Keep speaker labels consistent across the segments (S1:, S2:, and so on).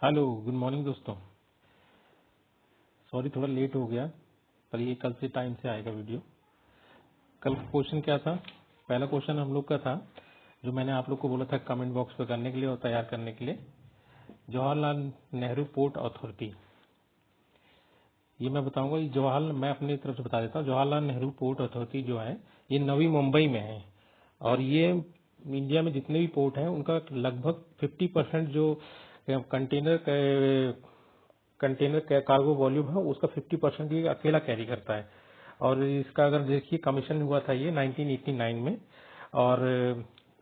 S1: Hello, good morning दोस्तों। Sorry थोड़ा late हो गया, पर ये कल से टाइम से आएगा वीडियो। कल का क्वेश्चन क्या था? पहला क्वेश्चन हम लोग का था, जो मैंने आप लोग को बोला था कमेंट बॉक्स पे करने के लिए और तैयार करने के लिए। जवाहरलाल नेहरू पोर्ट अथॉरिटी, ये मैं बताऊंगा। ये जवाहरलाल, मैं अपनी तरफ से बता देता हूँ। जवाहरलाल नेहरू पोर्ट अथॉरिटी जो है, ये नवी मुंबई में है, और ये इंडिया में जितने भी पोर्ट हैं उनका लगभग 50% जो कंटेनर कंटेनर कार्गो वॉल्यूम है उसका 50% ये अकेला कैरी करता है। और इसका अगर देखिए, कमीशन हुआ था ये 1989 में। और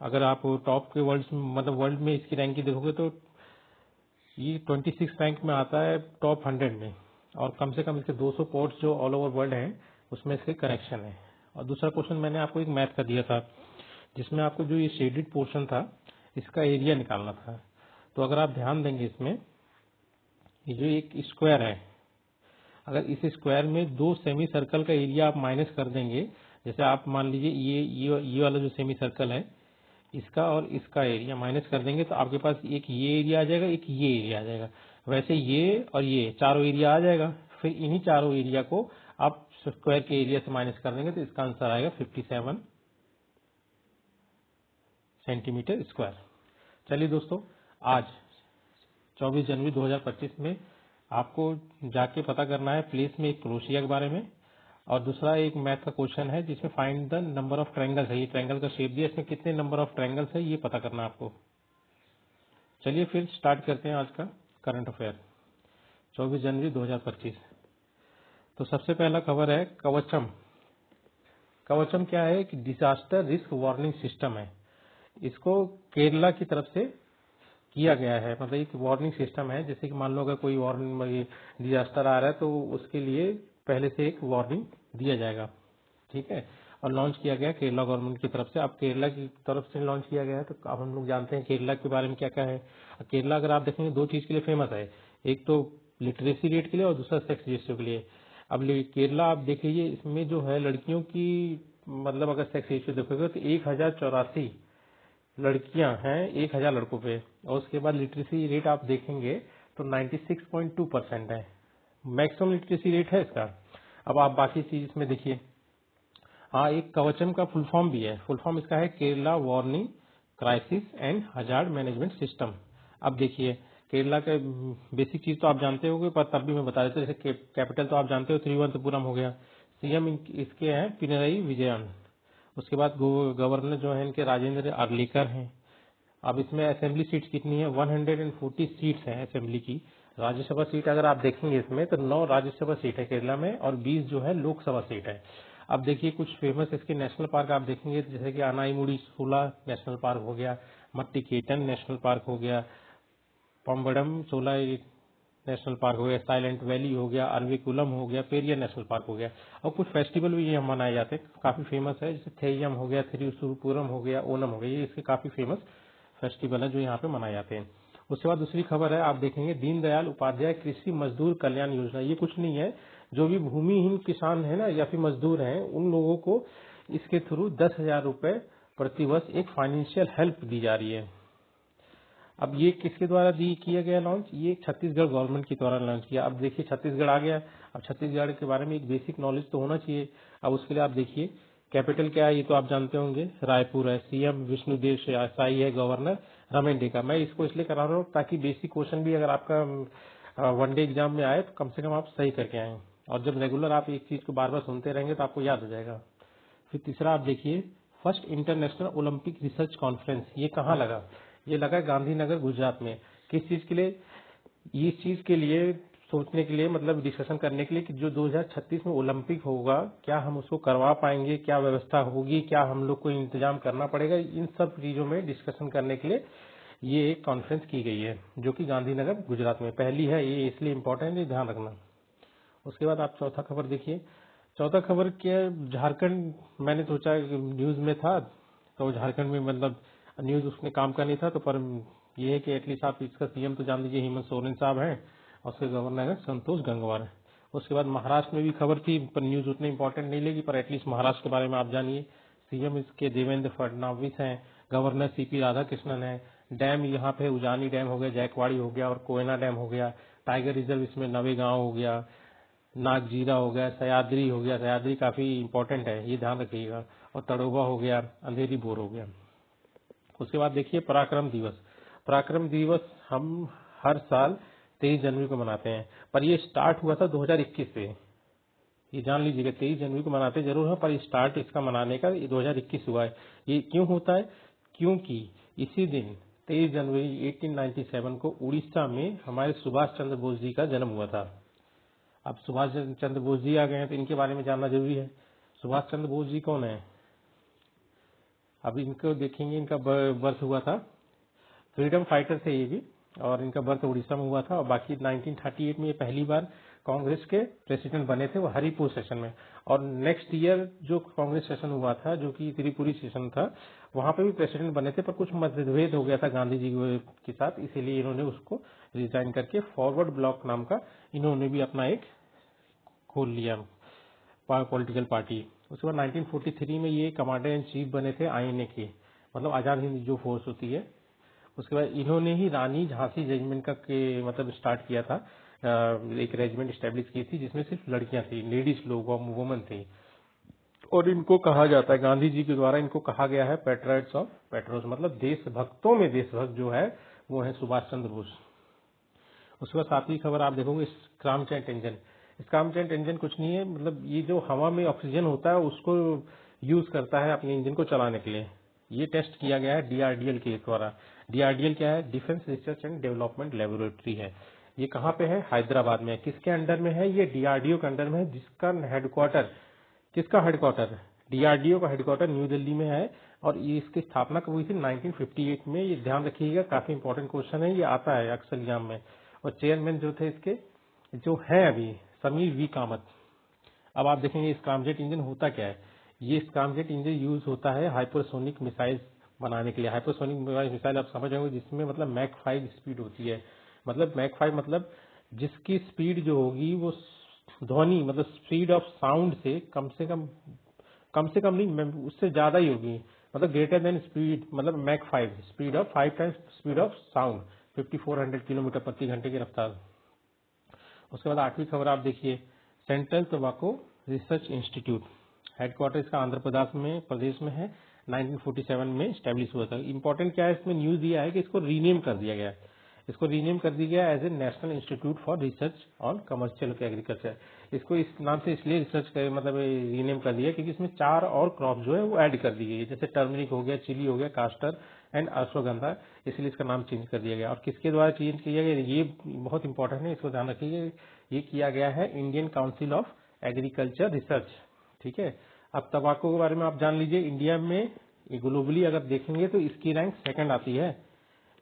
S1: अगर आप टॉप के वर्ल्ड मतलब वर्ल्ड में इसकी रैंकिंग देखोगे तो ये 26 रैंक में आता है, टॉप 100 में। और कम से कम इसके 200 पोर्ट्स जो ऑल ओवर वर्ल्ड हैं उसमें इसके कनेक्शन है। और दूसरा क्वेश्चन मैंने आपको एक मैथ का दिया था, जिसमें आपको जो ये शेडेड पोर्शन था इसका एरिया निकालना था। तो अगर आप ध्यान देंगे, इसमें ये जो एक स्क्वायर है, अगर इस स्क्वायर में दो सेमी सर्कल का एरिया आप माइनस कर देंगे, जैसे आप मान लीजिए ये वाला जो सेमी सर्कल है इसका और इसका एरिया माइनस कर देंगे, तो आपके पास एक ये एरिया आ जाएगा, एक ये एरिया आ जाएगा। वैसे ये और ये चारों एरिया आ जाएगा। फिर इन्हीं चारों एरिया को आप स्क्वायर के एरिया से माइनस कर देंगे, तो इसका आंसर आएगा 57 सेंटीमीटर स्क्वायर। चलिए दोस्तों, आज 24 जनवरी 2025 में आपको जाके पता करना है प्लेस में एक क्रोशिया के बारे में। और दूसरा एक मैथ का क्वेश्चन है जिसमें find the number of triangles है। ये ट्रायंगल का शेप दिया, इसमें कितने नंबर ऑफ ट्रायंगल्स है ये पता करना है आपको। चलिए फिर स्टार्ट करते हैं आज का करंट अफेयर 24 जनवरी 2025। तो सबसे पहला खबर है कवचम। कवचम क्या है? कि डिजास्टर रिस्क वार्निंग सिस्टम है। इसको केरला की तरफ से किया गया है। मतलब एक वार्निंग सिस्टम है, जैसे कि मान लो अगर कोई वार्निंग डिजास्टर आ रहा है तो उसके लिए पहले से एक वार्निंग दिया जाएगा। ठीक है। और लॉन्च किया गया केरला गवर्नमेंट की तरफ से। अब केरला की तरफ से लॉन्च किया गया है, तो अब हम लोग जानते हैं केरला के बारे में क्या क्या है। केरला अगर आप देखेंगे दो चीज के लिए फेमस है, एक तो लिटरेसी रेट के लिए और दूसरा सेक्स रेशियो के लिए। अब केरला आप देख लीजिए, इसमें जो है लड़कियों की, मतलब अगर सेक्स रेशियो देखोगे तो 1084 लड़कियां हैं 1000 लड़कों पे। और उसके बाद लिटरेसी रेट आप देखेंगे तो 96.2% है। मैक्सिमम लिटरेसी रेट है इसका। अब आप बाकी चीज इसमें देखिए। हाँ, एक कवचम का फुल फॉर्म भी है। फुल फॉर्म इसका है Kerala warning crisis and hazard management system. अब देखिए, केरला का बेसिक चीज तो आप जानते होंगे, पर तब भी मैं बता देता हूँ। जैसे कैपिटल तो आप जानते हो, तिरुवनंतपुरम हो गया। सीएम इसके हैं पिनरई विजयन। उसके बाद गवर्नर जो है इनके राजेंद्र अर्लेकर हैं। अब इसमें असेंबली सीट्स कितनी है? 140 सीट्स हैं असेंबली की। राज्यसभा सीट अगर आप देखेंगे इसमें तो 9 राज्यसभा सीट है केरला में, और 20 जो है लोकसभा सीट है। अब देखिए कुछ फेमस इसके नेशनल पार्क आप देखेंगे, जैसे कि अनाईमुड़ी सोला नेशनल पार्क हो गया, मट्टिकेटन नेशनल पार्क हो गया, पम्बडम सोला नेशनल पार्क हो गया, साइलेंट वैली हो गया, अरविकुलम हो गया, पेरिया नेशनल पार्क हो गया। और कुछ फेस्टिवल भी यहाँ मनाए जाते हैं, काफी फेमस है, जैसे थेयम हो गया, थिरुसुरपुरम हो गया, ओनम हो गया। ये इसके काफी फेमस फेस्टिवल है जो यहाँ पे मनाए जाते हैं। उसके बाद दूसरी खबर है, आप देखेंगे दीनदयाल उपाध्याय कृषि मजदूर कल्याण योजना। ये कुछ नहीं है, जो भी भूमिहीन किसान है ना या फिर मजदूर हैं, उन लोगों को इसके थ्रू 10,000 रुपए प्रतिवर्ष एक फाइनेंशियल हेल्प दी जा रही है। अब ये किसके द्वारा दी किया गया लॉन्च? ये छत्तीसगढ़ गवर्नमेंट के द्वारा लॉन्च किया। अब देखिए छत्तीसगढ़ आ गया। अब छत्तीसगढ़ के बारे में एक बेसिक नॉलेज तो होना चाहिए। अब उसके लिए आप देखिए, कैपिटल क्या है ये तो आप जानते होंगे, रायपुर है। सीएम विष्णुदेव साई है, गवर्नर रमेन डेका। मैं इसको इसलिए करा रहा हूँ ताकि बेसिक क्वेश्चन भी अगर आपका वनडे एग्जाम में आए तो कम से कम आप सही करके आए। और जब रेगुलर आप एक चीज को बार बार सुनते रहेंगे तो आपको याद हो जाएगा। फिर तीसरा आप देखिए, first international Olympic research conference ये कहाँ लगा? ये लगा गांधीनगर गुजरात में। किस चीज के लिए? इस चीज के लिए सोचने के लिए, मतलब डिस्कशन करने के लिए कि जो 2036 में ओलंपिक होगा, क्या हम उसको करवा पाएंगे, क्या व्यवस्था होगी, क्या हम लोग को इंतजाम करना पड़ेगा, इन सब चीजों में डिस्कशन करने के लिए ये एक कॉन्फ्रेंस की गई है, जो कि गांधीनगर गुजरात में पहली है। ये इसलिए इम्पोर्टेंट है, ध्यान रखना। उसके बाद आप चौथा खबर देखिए। चौथा खबर क्या? झारखंड, मैंने सोचा न्यूज में था तो झारखंड में मतलब न्यूज उसमें काम का नहीं था, तो पर ये है कि एटलीस्ट आप इसका सीएम तो जान लीजिए, हेमंत सोरेन साहब हैं, और उसके गवर्नर है संतोष गंगवार। उसके बाद महाराष्ट्र में भी खबर थी, पर न्यूज उतनी इंपॉर्टेंट नहीं लगी, पर एटलीस्ट महाराष्ट्र के बारे में आप जानिए। सीएम इसके देवेंद्र फडणवीस हैं, गवर्नर सीपी राधाकृष्णन है, डैम यहाँ पे उजानी डैम हो गया, जैकवाड़ी हो गया और कोयना डैम हो गया। टाइगर रिजर्व इसमें नवेगांव हो गया, नागजीरा हो गया, सयाद्री हो गया। सयाद्री काफी इंपॉर्टेंट है, ये ध्यान रखिएगा। और तड़ोबा हो गया, अंधेरी बोर हो गया। उसके बाद देखिए पराक्रम दिवस। पराक्रम दिवस हम हर साल 23 जनवरी को मनाते हैं, पर ये स्टार्ट हुआ था 2021 से। ये जान लीजिएगा, 23 जनवरी को मनाते जरूर है, पर स्टार्ट इसका मनाने का 2021 हुआ है। ये क्यों होता है? क्योंकि इसी दिन 23 जनवरी 1897 को उड़ीसा में हमारे सुभाष चंद्र बोस जी का जन्म हुआ था। अब सुभाष चंद्र बोस जी आ गए हैं तो इनके बारे में जानना जरूरी है। सुभाष चंद्र बोस जी कौन है? अब इनको देखेंगे, इनका बर्थ हुआ था, फ्रीडम फाइटर थे ये भी, और इनका बर्थ उड़ीसा में हुआ था। और बाकी 1938 में ये पहली बार कांग्रेस के प्रेसिडेंट बने थे, वो हरिपुर सेशन में। और नेक्स्ट ईयर जो कांग्रेस सेशन हुआ था, जो कि त्रिपुरी सेशन था, वहां पे भी प्रेसिडेंट बने थे, पर कुछ मतभेद हो गया था गांधी जी के साथ, इसीलिए इन्होंने उसको रिजाइन करके फॉरवर्ड ब्लॉक नाम का इन्होंने भी अपना एक खोल लिया पॉलिटिकल पार्टी। उसके बाद 1943 में ये कमांडर इन चीफ बने थे आईएनए के, मतलब आजाद हिंद जो फोर्स होती है। उसके बाद इन्होंने ही रानी झांसी रेजिमेंट का मतलब स्टार्ट किया था। एक रेजिमेंट स्टैब्लिश की थी जिसमें सिर्फ लड़कियां थी, लेडीज लोग, वुमन थी। और इनको कहा जाता है, गांधी जी के द्वारा इनको कहा गया है पैट्रियट्स ऑफ पेट्रोस, मतलब देशभक्तों में देशभक्त जो है वो है सुभाष चंद्र बोस। उसके बाद सातवीं खबर आप देखोगे स्क्रैमजेट इंजन। स्क्रैमजेट इंजन कुछ नहीं है, मतलब ये जो हवा में ऑक्सीजन होता है उसको यूज करता है अपने इंजन को चलाने के लिए। ये टेस्ट किया गया है डीआरडीएल के द्वारा। डीआरडीएल क्या है? Defence research and development laboratory है। ये कहाँ पे है? हैदराबाद में है। किसके अंडर में है? ये डीआरडीओ के अंडर में है, जिसका हेडक्वार्टर, किसका हेडक्वार्टर? डीआरडीओ का हेडक्वार्टर न्यू दिल्ली में है। और ये इसकी स्थापना कब हुई थी? 1958 में। ये ध्यान रखिएगा, काफी इंपॉर्टेंट क्वेश्चन है, ये आता है अक्सर एग्जाम में। और चेयरमैन जो थे इसके, जो है अभी, समीर वी कामत। अब आप देखेंगे स्क्रैमजेट इंजन होता क्या है। ये स्क्रैमजेट इंजन यूज होता है हाइपरसोनिक मिसाइल बनाने के लिए। हाइपरसोनिक मिसाइल आप समझ जाओगे, जिसमें मतलब मैक 5 स्पीड होती है। मतलब मैक 5 मतलब जिसकी स्पीड जो होगी वो ध्वनि, मतलब स्पीड ऑफ साउंड से कम से कम नहीं, उससे ज्यादा ही होगी। मतलब ग्रेटर देन स्पीड, मतलब Mach 5 speed of 5 times speed of sound, 5400 kilometre प्रति घंटे की रफ्तार। उसके बाद आठवीं खबर आप देखिए, central tobacco research institute, headquarter इसका आंध्र प्रदेश में है। 1947 में स्टैब्लिश हुआ था। इंपॉर्टेंट क्या है इसमें न्यूज दिया है कि इसको रीनेम कर दिया गया है। इसको रीनेम कर दिया गया as a national institute for research on commercial agriculture. इसको इस नाम से इसलिए रिसर्च कर मतलब रीनेम कर दिया क्योंकि इसमें 4 और क्रॉप जो है वो ऐड कर दी गई है, जैसे टर्मरिक हो गया, चिली हो गया, कास्टर एंड अश्वगंधा, इसलिए इसका नाम चेंज कर दिया गया। और किसके द्वारा चेंज किया गया, ये बहुत इंपॉर्टेंट है, इसको ध्यान रखिए। ये किया गया है Indian council of agriculture research. ठीक है। अब तंबाकू के बारे में आप जान लीजिए। इंडिया में ग्लोबली अगर देखेंगे तो इसकी रैंक सेकंड आती है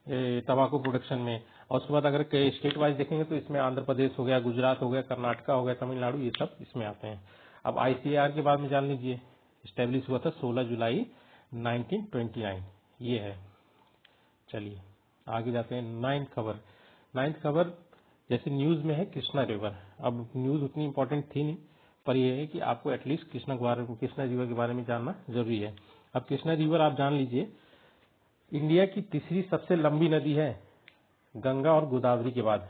S1: तंबाकू प्रोडक्शन में। और उसके बाद अगर स्टेट वाइज देखेंगे तो इसमें आंध्र प्रदेश हो गया, गुजरात हो गया, कर्नाटका हो गया, तमिलनाडु, ये सब इसमें आते हैं। अब आईसीएआर के बारे में जान लीजिए। स्टैब्लिश हुआ था 16 जुलाई 1929, ये है। चलिए आगे जाते हैं। नाइन्थ खबर जैसे न्यूज में है कृष्णा रिवर। अब न्यूज उतनी इंपॉर्टेंट थी नहीं, पर यह है कि आपको एटलीस्ट कृष्णा रिवर के बारे में जानना जरूरी है। अब कृष्णा रिवर आप जान लीजिए, इंडिया की तीसरी सबसे लंबी नदी है गंगा और गोदावरी के बाद।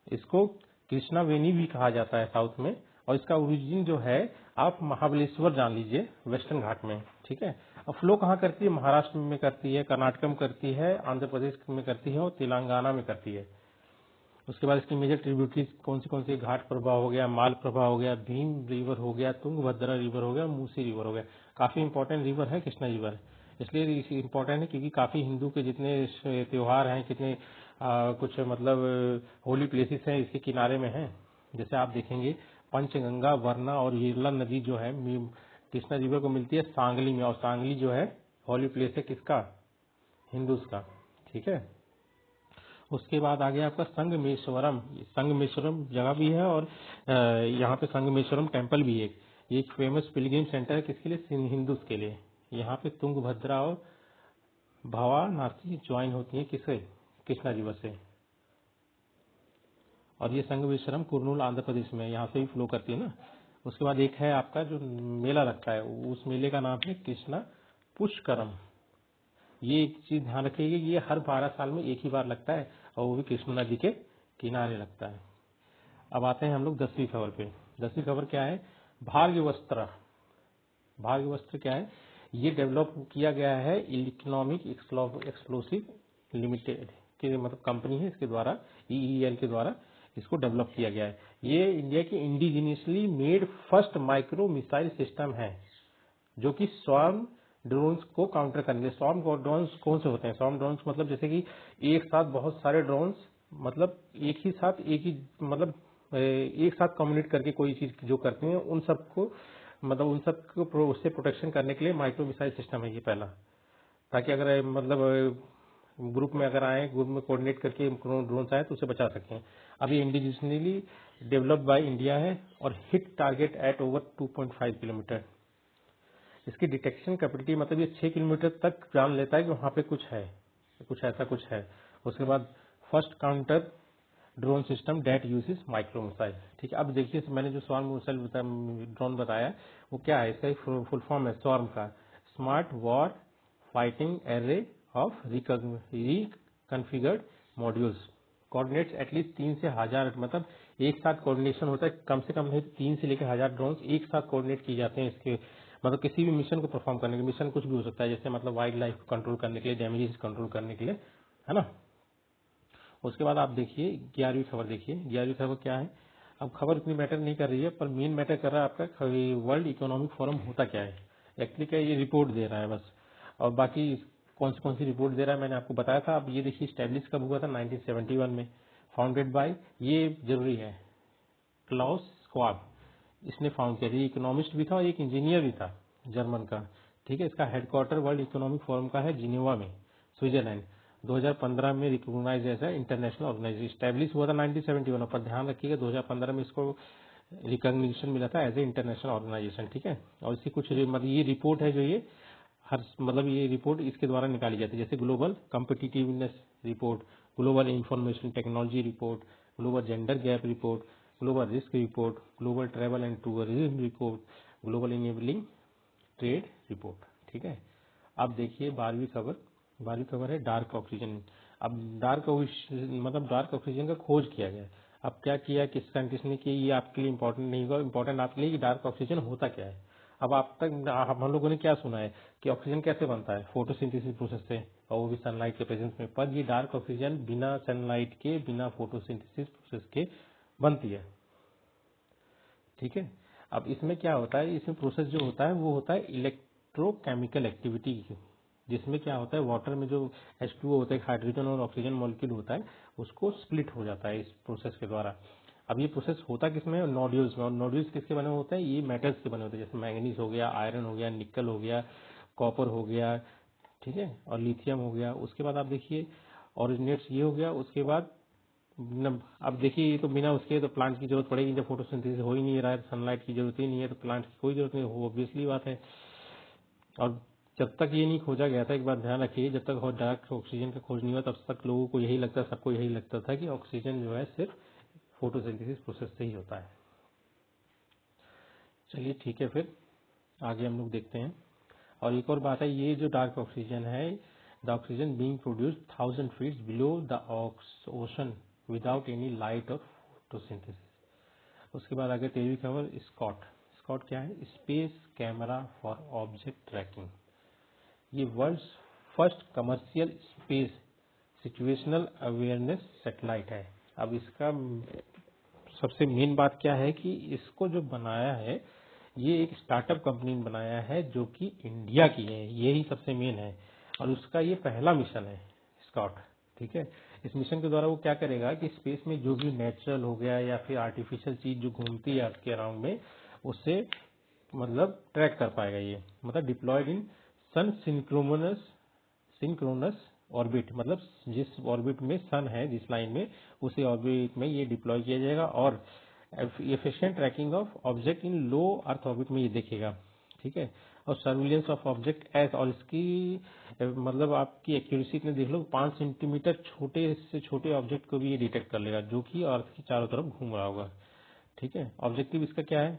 S1: इसको कृष्णा वेनी भी कहा जाता है साउथ में। और इसका ओरिजिन जो है आप महाबलेश्वर जान लीजिए, वेस्टर्न घाट में। ठीक है। अब फ्लो कहाँ करती है? महाराष्ट्र में करती है, कर्नाटक में करती है, आंध्र प्रदेश में करती है और तेलंगाना में करती है। उसके बाद इसकी मेजर ट्रिब्यूटरीज कौन सी? घाट प्रभा हो गया, माल प्रभा हो गया, भीम रिवर हो गया, तुंगभद्रा रिवर हो गया, मूसी रिवर हो गया। काफी इंपॉर्टेंट रिवर है कृष्णा रिवर। इसलिए इंपॉर्टेंट है क्योंकि काफी हिंदू के जितने त्योहार हैं, कितने कुछ मतलब होली प्लेसेस हैं इसके किनारे में हैं। जैसे आप देखेंगे पंचगंगा, वरना और येरला नदी जो है कृष्णा रिवर को मिलती है सांगली में। और सांगली जो है होली प्लेस है किसका? हिंदूज का। ठीक है। उसके बाद आ गया आपका संगमेश्वरम। संगमेश्वरम जगह भी है और यहाँ पे संगमेश्वरम टेम्पल भी है। ये एक फेमस पिलग्रिम सेंटर है, किसके लिए? हिंदूज के लिए। यहाँ पे तुंगभद्रा और भावानासी ज्वाइन होती है किससे? कृष्णा रिवर से। और ये संगमेश्वरम कुरनूल आंध्र प्रदेश में, यहाँ से ही फ्लो करती है ना। उसके बाद एक है आपका जो मेला लगता है, उस मेले का नाम है कृष्णा पुष्करम। ये एक चीज ध्यान रखिएगा कि ये हर 12 साल में एक ही बार लगता है और वो भी कृष्णा नदी के किनारे लगता है। अब आते हैं हम लोग 10वीं खबर पे। 10वीं खबर क्या है? भाग्यवस्त्र। भाग्यवस्त्र क्या है? ये डेवलप किया गया है इकोनॉमिक एक्सप्लोसिव लिमिटेड के मतलब कंपनी है, इसके द्वारा ईईएल के द्वारा इसको डेवलप किया गया है। ये इंडिया की indigenously made first micro missile system है जो कि स्वार्म ड्रोन्स को काउंटर करेंगे। स्वार्म ड्रोन्स कौन से होते हैं? स्वार्म ड्रोन्स मतलब जैसे कि एक साथ बहुत सारे ड्रोन्स मतलब एक ही साथ मतलब एक साथ कम्युनिकेट करके कोई चीज जो करते हैं उन सबको मतलब उन सबको उससे प्रोटेक्शन करने के लिए माइक्रो मिसाइल सिस्टम है ये पहला, ताकि अगर मतलब ग्रुप में अगर आए, ग्रुप में कोऑर्डिनेट करके ड्रोन्स आए तो उसे बचा सकें। अब ये इंडिजिनली डेवलप्ड बाय इंडिया है और hit target at over 2.5 kilometre. इसकी डिटेक्शन कैपेसिटी मतलब ये 6 किलोमीटर तक जान लेता है कि वहां पे कुछ है, कुछ ऐसा कुछ है। उसके बाद first counter drone system that uses micro missile. ठीक है, अब देखिए मैंने जो स्वार्म मिसाइल ड्रोन बताया वो क्या है, इसका फुल फॉर्म है स्वार्म का, smart war fighting array of reconfigured modules coordinates at least 3 से 1000 मतलब एक साथ कोऑर्डिनेशन होता है, कम से कम नहीं 3 से लेकर 1000 ड्रोन एक साथ कोऑर्डिनेट किए जाते हैं इसके मतलब किसी भी मिशन को परफॉर्म करने के लिए। मिशन कुछ भी हो सकता है, जैसे मतलब वाइल्ड लाइफ को कंट्रोल करने के लिए, डैमेजेस कंट्रोल करने के लिए, है ना। उसके बाद आप देखिए 11वीं खबर देखिए। 11वीं खबर क्या है? अब खबर इतनी मैटर नहीं कर रही है, पर मेन मैटर कर रहा है आपका वर्ल्ड इकोनॉमिक फोरम होता क्या है। एक्चुअली क्या ये रिपोर्ट दे रहा है बस, और बाकी कौन सी रिपोर्ट दे रहा है मैंने आपको बताया था। अब ये देखिए स्टैब्लिश कब हुआ था? 1971 में। फाउंडेड बाय, ये जरूरी है, क्लाउस स्वाब, इसने फाउंड किया। ये इकोनॉमिस्ट भी था और एक इंजीनियर भी था, जर्मन का। ठीक है, इसका हेडक्वार्टर वर्ल्ड इकोनॉमिक फोरम का है जिनेवा में, स्विट्जरलैंड। 2015 में recognised as international organisation. Establish हुआ था 1971 पर, ध्यान रखिएगा 2015 में इसको रिकॉग्निशन मिला था एज ए इंटरनेशनल ऑर्गेनाइजेशन। ठीक है, और इसी कुछ मतलब ये रिपोर्ट है जो ये हर मतलब ये रिपोर्ट इसके द्वारा निकाली जाती है, जैसे global competitiveness report, global information technology report, global gender gap report, global risk report, global travel and tourism report, global enabling trade report. ठीक है, अब देखिए 12वीं खबर। 12वीं खबर है डार्क ऑक्सीजन। अब डार्क मतलब डार्क ऑक्सीजन का खोज किया गया। अब क्या किया, किस साइंटिस्ट ने किया, ये आपके लिए इंपॉर्टेंट नहीं होगा, इंपॉर्टेंट आपके लिए कि डार्क ऑक्सीजन होता क्या है। अब आप तक हम लोगों ने क्या सुना है कि ऑक्सीजन कैसे बनता है, फोटोसिंथेसिस प्रोसेस से, और वो भी सनलाइट के प्रेजेंस में। पर ये डार्क ऑक्सीजन बिना सनलाइट के, बिना फोटोसिंथेसिस प्रोसेस के बनती है। ठीक है, अब इसमें क्या होता है, इसमें प्रोसेस जो होता है वो होता है इलेक्ट्रोकेमिकल एक्टिविटी, जिसमें क्या होता है वाटर में जो H2O होता है, हाइड्रोजन और ऑक्सीजन मॉलिक्यूल होता है, उसको स्प्लिट हो जाता है इस प्रोसेस के द्वारा। अब ये प्रोसेस होता किसमें? नोड्यूल्स में। और नोड्यूल्स किसके बने होते हैं? ये मेटल्स के बने होते हैं, जैसे मैंगनीज हो गया, आयरन हो गया, निकल हो गया, कॉपर हो गया, ठीक है, और लिथियम हो गया। उसके बाद आप देखिए ऑरिजिनेट्स ये हो गया। उसके बाद अब देखिए ये तो बिना उसके तो प्लांट की जरूरत पड़ेगी, जब फोटोसिंथेसिस हो ही नहीं रहा है, सनलाइट की जरूरत ही नहीं है, तो प्लांट की कोई जरूरत नहीं, वो ऑब्वियसली बात है। और जब तक ये नहीं खोजा गया था, एक बात ध्यान रखिए, जब तक डायरेक्ट ऑक्सीजन का खोज नहीं हुआ तब तक लोगों को यही लगता, सबको यही लगता था कि ऑक्सीजन जो है सिर्फ फोटोसिंथेसिस प्रोसेस से ही होता है। चलिए ठीक है, फिर आगे हम लोग देखते हैं। और एक और बात है, ये जो डार्क ऑक्सीजन है, the oxygen being produced 1000 feet below the ocean without any light और फोटोसिंथेसिस। उसके बाद आगे 13वीं खबर स्कॉट। स्कॉट क्या है? Space camera for object tracking. ये world first commercial space situational awareness satellite है। अब इसका सबसे मेन बात क्या है कि इसको जो बनाया है ये एक स्टार्टअप कंपनी ने बनाया है जो कि इंडिया की है, यही सबसे मेन है। और उसका ये पहला मिशन है स्कॉट। ठीक है, इस मिशन के द्वारा वो क्या करेगा कि स्पेस में जो भी नेचुरल हो गया या फिर आर्टिफिशियल चीज जो घूमती है आपके अराउंड में, उससे मतलब ट्रैक कर पाएगा ये, मतलब डिप्लॉयड इन सन सिंक्रोनस ऑर्बिट, मतलब जिस ऑर्बिट में सन है, जिस लाइन में, उसी ऑर्बिट में ये डिप्लॉय किया जाएगा। और efficient tracking of object in low earth orbit में ये देखेगा। ठीक है, और सर्विलेंस ऑफ ऑब्जेक्ट एज, और इसकी मतलब आपकी एक्यूरेसी इतने देख लो, 5 सेंटीमीटर छोटे से छोटे ऑब्जेक्ट को भी ये डिटेक्ट कर लेगा जो कि अर्थ की चारों तरफ घूम रहा होगा। ठीक है, ऑब्जेक्टिव इसका क्या है?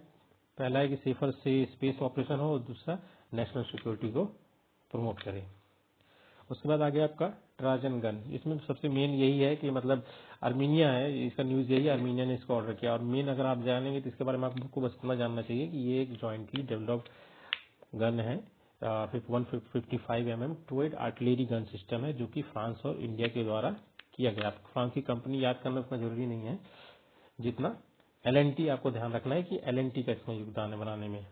S1: पहला है कि सेफर से स्पेस ऑपरेशन हो, और दूसरा नेशनल सिक्योरिटी को प्रमोट करे। उसके बाद आ गया आपका ट्राजन गन। इसमें सबसे मेन यही है कि मतलब आर्मीनिया है, इसका न्यूज यही है, आर्मीनिया ने इसको ऑर्डर किया। और मेन अगर आप जानेंगे तो इसके बारे में आपको बस इतना जानना चाहिए कि ये एक जॉइंटली डेवलप्ड गन है। 155 mm टूएड आर्टिलरी गन सिस्टम है, जो कि फ्रांस और इंडिया के द्वारा किया गया। आपको फ्रांस की कंपनी याद करना उतना जरूरी नहीं है जितना LNT आपको ध्यान रखना है कि LNT का इसमें योगदान है बनाने में।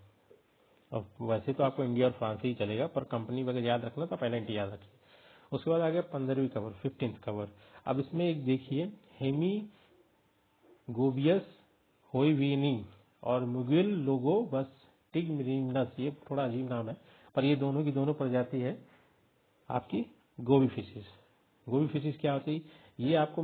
S1: और वैसे तो आपको इंडिया और फ्रांस ही चलेगा, पर कंपनी वगैरह याद रखना तो आप LNT याद रखिए। उसके बाद आ गया 15वीं कवर, 15th कवर। अब इसमें एक देखिए, हेमी गोबियस होइवीनी और मुगिल लोगो बस टिगमिरिनस, ये थोड़ा अजीब नाम है, पर ये दोनों की दोनों प्रजाति है आपकी गोबी फिशेस। गोबी फिशेस क्या होती है? ये आपको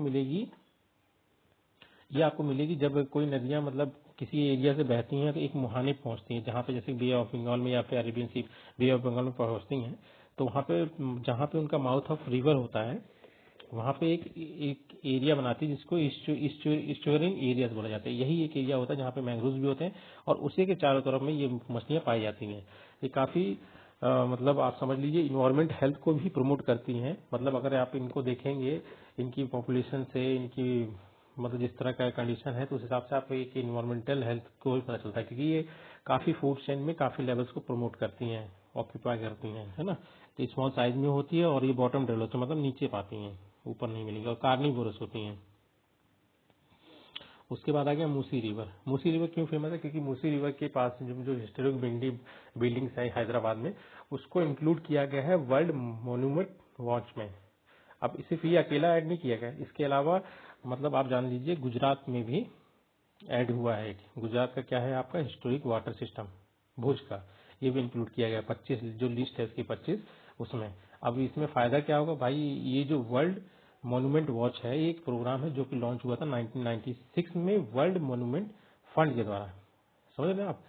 S1: मिलेगी जब कोई नदियां मतलब किसी एरिया से बहती हैं तो एक मुहाने पहुंचती हैं, जहां पे जैसे बे ऑफ बंगाल में या फिर Arabian Sea Bay of Bengal में पहुंचती हैं, तो वहां पे जहां पे उनका माउथ ऑफ रिवर होता है वहां पे एक एरिया बनाती है जिसको इस्चुअरिंग एरियाज बोला जाता है। यही एक एरिया होता है जहाँ पे मैंग्रोव भी होते हैं और उसी के चारों तरफ में ये मछलियां पाई जाती हैं। ये काफी मतलब आप समझ लीजिए इन्वायरमेंट हेल्थ को भी प्रमोट करती हैं। मतलब अगर आप इनको देखेंगे, इनकी पॉपुलेशन से, इनकी मतलब जिस तरह का कंडीशन है, तो उस हिसाब से आपको एक इन्वायरमेंटल हेल्थ को भी पता चलता है, क्योंकि ये काफी फूड चेन में काफी लेवल्स को प्रमोट करती हैं, ऑक्यूपाई करती हैं, है ना। तो स्मॉल साइज में होती है और ये बॉटम डेवलप मतलब नीचे पाती हैं, ऊपर नहीं मिलेंगी, और कार्निवोरस होती हैं। उसके बाद आ गया मूसी रिवर। मूसी रिवर क्यों फेमस है? क्योंकि मूसी रिवर के पास जो हिस्टोरिक बिल्डिंग्स है हैदराबाद में, उसको इंक्लूड किया गया है वर्ल्ड मॉन्यूमेंट वॉच में। अब सिर्फ ये अकेला ऐड नहीं किया गया, इसके अलावा मतलब आप जान लीजिए गुजरात में भी ऐड हुआ है। गुजरात का क्या है आपका हिस्टोरिक वाटर सिस्टम भुज का, ये भी इंक्लूड किया गया 25 जो लिस्ट है इसकी 25 उसमें। अब इसमें फायदा क्या होगा भाई? ये जो वर्ल्ड मॉन्यूमेंट वॉच है, ये एक प्रोग्राम है जो कि लॉन्च हुआ था 1996 में वर्ल्ड मॉन्यूमेंट फंड के द्वारा, समझ रहे हैं आप।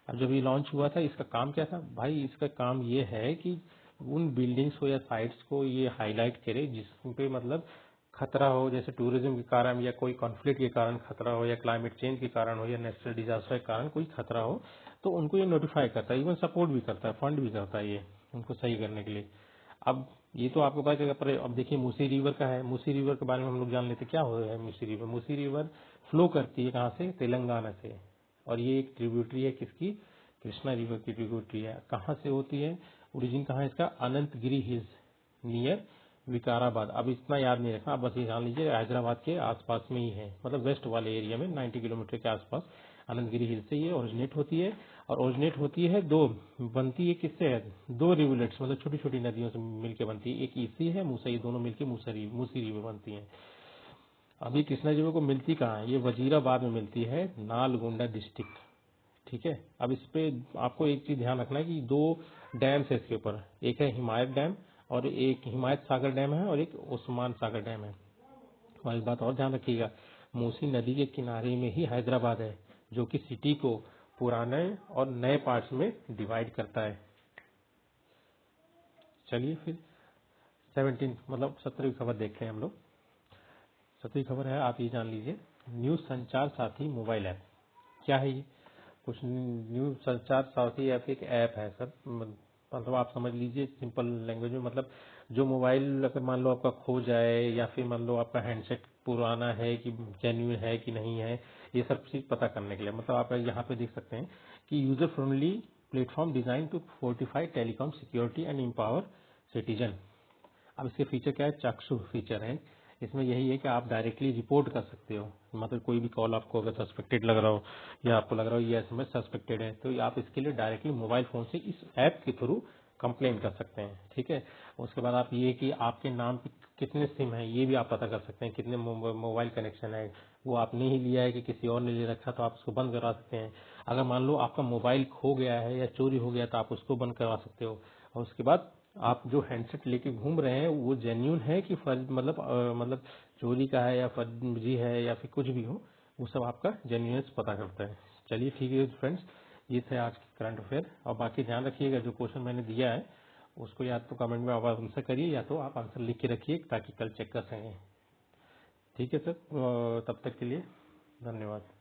S1: अब जब ये लॉन्च हुआ था, इसका काम क्या था भाई? इसका काम ये है कि उन बिल्डिंग्स को या साइट्स को ये हाईलाइट करे जिस पे मतलब खतरा हो, जैसे टूरिज्म के कारण या कोई कॉन्फ्लिक्ट के कारण खतरा हो, या क्लाइमेट चेंज के कारण हो, या नेचुरल डिजास्टर के कारण कोई खतरा हो, तो उनको ये नोटिफाई करता है, इवन सपोर्ट भी करता है, फंड भी करता है ये उनको सही करने के लिए। अब ये तो आपको पता चलेगा, पर अब देखिए मूसी रिवर का है। मूसी रिवर के बारे में हम लोग जान लेते क्या हो रहा है। मूसी रिवर फ्लो करती है कहाँ से? तेलंगाना से, और ये एक ट्रिब्यूटरी है किसकी? कृष्णा रिवर की ट्रिब्यूटरी है। कहाँ से होती है? ओरिजिन कहाँ है इसका? Ananthagiri hills near Vikarabad. अब इतना याद नहीं रखना, आप बस ये जान लीजिए हैदराबाद के आसपास में ही है, मतलब वेस्ट वाले एरिया में 90 किलोमीटर के आसपास अनंतगिरी हिल से ये ओरिजिनेट होती है। और ओरिजिनेट होती है बनती है किससे है? दो रिवुलेट्स, मतलब छोटी छोटी नदियों से मिलकर बनती है, एक इसी है मूसा, ये दोनों मिलकर मूसी रिवर बनती है। अभी कृष्णा रिवर को मिलती कहाँ है? ये वजीराबाद में मिलती है, नालगोंडा डिस्ट्रिक्ट। ठीक है। अब इस पे आपको एक चीज ध्यान रखना है कि दो डैम्स है इसके ऊपर, एक है हिमायत डैम और एक हिमायत सागर डैम है, और एक ओस्मान सागर डैम है। और एक बात और ध्यान रखिएगा, मूसी नदी के किनारे में ही हैदराबाद है, जो कि सिटी को पुराने और नए पार्ट्स में डिवाइड करता है। चलिए फिर 17 मतलब 17वीं खबर देखते हैं हम लोग। 17वीं खबर है, आप ये जान लीजिए, न्यूज संचार साथी मोबाइल ऐप। क्या है ये? कुछ न्यूज संचार साथी ऐप एक ऐप है सर, मतलब आप समझ लीजिए सिंपल लैंग्वेज में, मतलब जो मोबाइल अगर मान लो आपका खो जाए, या फिर मान लो आपका हैंडसेट पुराना है कि जेन्युइन है कि नहीं है, ये सब चीज पता करने के लिए, मतलब आप यहाँ पे देख सकते हैं कि user friendly platform design to fortify telecom security and empower citizen. अब इसके फीचर क्या है? चाक्षु फीचर है। इसमें यही है कि आप डायरेक्टली रिपोर्ट कर सकते हो, मतलब कोई भी कॉल आपको अगर सस्पेक्टेड लग रहा हो, या आपको लग रहा हो ये एसएमएस सस्पेक्टेड है, तो आप इसके लिए डायरेक्टली मोबाइल फोन से इस ऐप के थ्रू कंप्लेन कर सकते हैं। ठीक है। उसके बाद आप ये कि आपके नाम पे कितने सिम है ये भी आप पता कर सकते हैं, कितने मोबाइल कनेक्शन है, वो आपने ही लिया है कि किसी और ने ले रखा, तो आप उसको बंद करा सकते हैं। अगर मान लो आपका मोबाइल खो गया है या चोरी हो गया, तो आप उसको बंद करवा सकते हो। और उसके बाद आप जो हैंडसेट लेके घूम रहे हैं वो जेन्यून है कि फर्ज मतलब चोरी का है या फर्जी है या फिर कुछ भी हो, वो सब आपका जेन्यूनेस पता करता है। चलिए ठीक है फ्रेंड्स, ये थे आज के करंट अफेयर। और बाकी ध्यान रखिएगा, जो क्वेश्चन मैंने दिया है उसको या तो कमेंट में आप आंसर करिए, या तो आप आंसर लिख के रखिए ताकि कल चेक कर सकें। ठीक है सर, तब तक के लिए धन्यवाद।